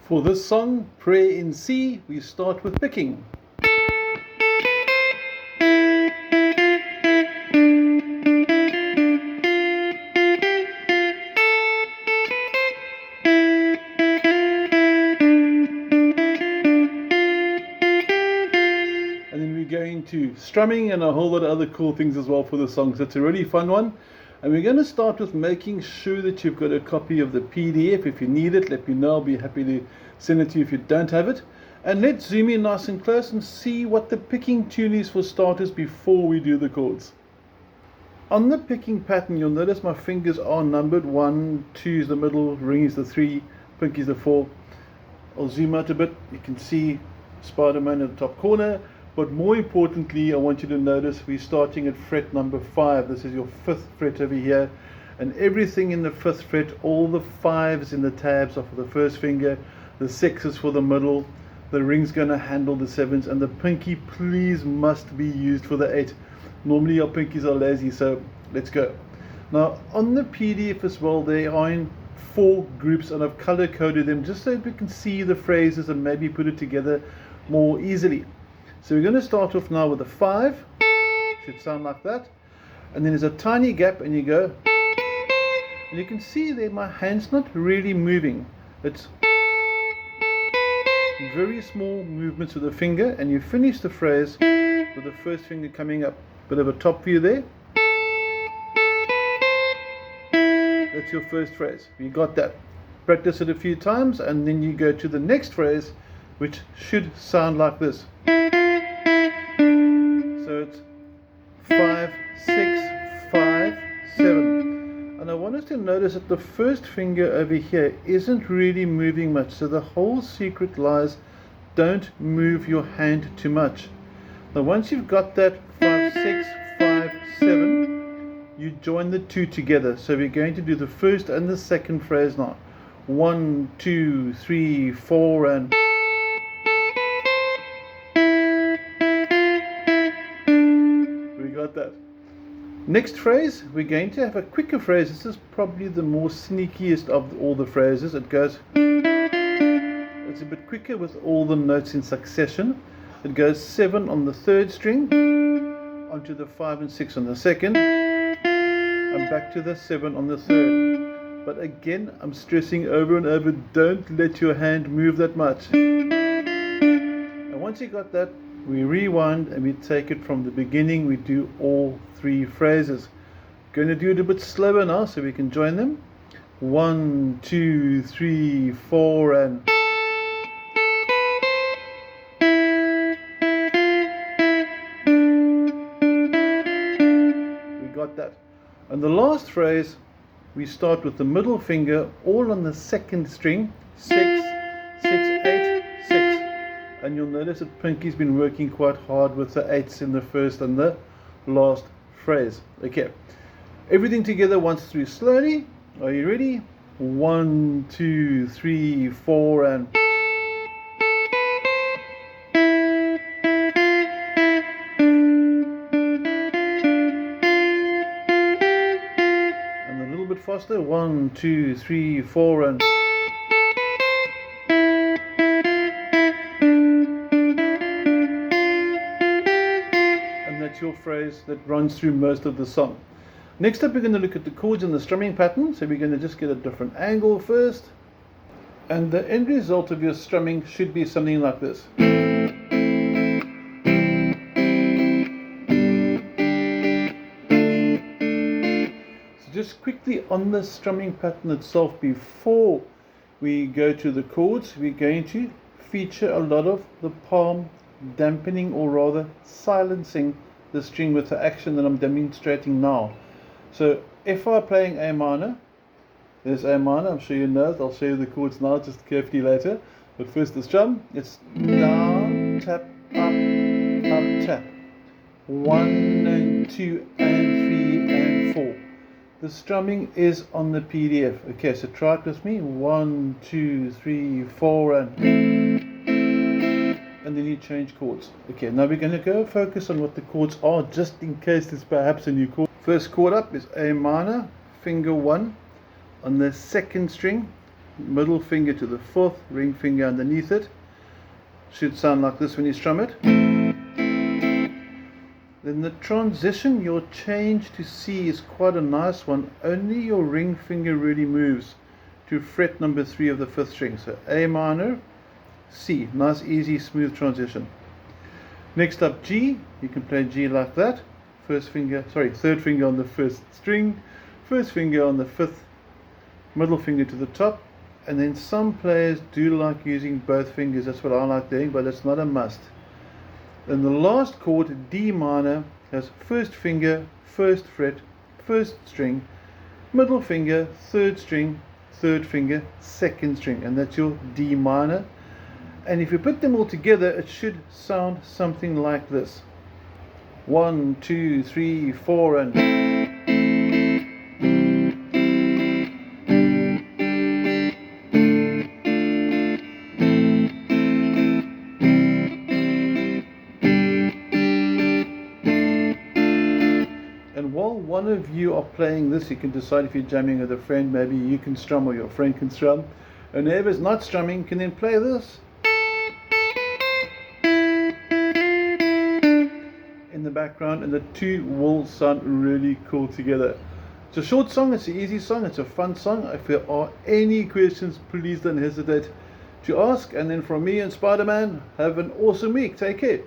For this song, Prayer in C, we start with picking. And then we go into strumming and a whole lot of other cool things as well for the song. So it's a really fun one. And we're going to start with making sure that you've got a copy of the PDF. If you need it, let me know. I'll be happy to send it to you if you don't have it. And let's zoom in nice and close and see what the picking tune is for starters before we do the chords. On the picking pattern, you'll notice my fingers are numbered. 1, 2 is the middle, ring is the 3, pinky is the 4. I'll zoom out a bit. You can see Spider-Man in the top corner. But more importantly, I want you to notice we're starting at fret number 5. This is your 5th fret over here. And everything in the 5th fret, all the 5s in the tabs are for the first finger, the 6s for the middle, the ring's going to handle the 7s, and the pinky, please, must be used for the 8. Normally our pinkies are lazy, so let's go. Now, on the PDF as well, they are in 4 groups, and I've color-coded them just so we can see the phrases and maybe put it together more easily. So we're going to start off now with a 5, should sound like that, and then there's a tiny gap and you go, and you can see there my hand's not really moving, it's very small movements with the finger, and you finish the phrase with the first finger coming up, bit of a top view there. That's your first phrase, you got that. Practice it a few times and then you go to the next phrase, which should sound like this. So it's 5, 6, 5, 7. And I want us to notice that the first finger over here isn't really moving much. So the whole secret lies, don't move your hand too much. Now once you've got that 5, 6, 5, 7, you join the 2 together. So we're going to do the first and the second phrase now. 1, 2, 3, 4, and that. Next phrase, we're going to have a quicker phrase. This is probably the more sneakiest of all the phrases. It goes, it's a bit quicker with all the notes in succession. It goes 7 on the 3rd string, onto the 5 and 6 on the 2nd, and back to the 7 on the 3rd. But again, I'm stressing over and over, don't let your hand move that much. And once you got that, we rewind and we take it from the beginning. We do all 3 phrases. Going to do it a bit slower now so we can join them. 1, 2, 3, 4, and we got that. And the last phrase, we start with the middle finger all on the 2nd string. 6, 6, 8, 6. And you'll notice that Pinky's been working quite hard with the 8s in the first and the last phrase. Okay, everything together once through slowly. Are you ready? 1, 2, 3, 4, and a little bit faster. 1, 2, 3, 4, and your phrase that runs through most of the song. Next up, we're going to look at the chords and the strumming pattern. So we're going to just get a different angle first, and the end result of your strumming should be something like this. So just quickly on the strumming pattern itself, before we go to the chords, we're going to feature a lot of the palm dampening, or rather silencing the string with the action that I'm demonstrating now. So if I'm playing A minor, there's A minor, I'm sure you know it. I'll show you the chords now, just carefully later. But first the strum, it's down, tap, up, tap. 1 and 2 and 3 and 4. The strumming is on the PDF. Okay, so try it with me. 1, 2, 3, 4, and then you change chords. Okay, now we're going to go focus on what the chords are, just in case there's perhaps a new chord. First chord up is A minor, finger 1 on the 2nd string, middle finger to the fourth, ring finger underneath it. Should sound like this when you strum it. Then the transition, your change to C is quite a nice one. Only your ring finger really moves to fret number 3 of the 5th string. So A minor, C. Nice, easy, smooth transition. Next up, G. You can play G like that. Third finger on the 1st string, first finger on the 5th, middle finger to the top. And then some players do like using both fingers. That's what I like doing, but it's not a must. Then the last chord, D minor, has first finger, 1st fret, 1st string, middle finger, 3rd string, 3rd finger, 2nd string, and that's your D minor. And if you put them all together, it should sound something like this. 1, 2, 3, 4, and while one of you are playing this, you can decide if you're jamming with a friend. Maybe you can strum or your friend can strum, and whoever's not strumming can then play this in the background, and the two will sound really cool together. It's a short song, it's an easy song, it's a fun song. If there are any questions, please don't hesitate to ask. And then from me and Spider-Man, have an awesome week. Take care.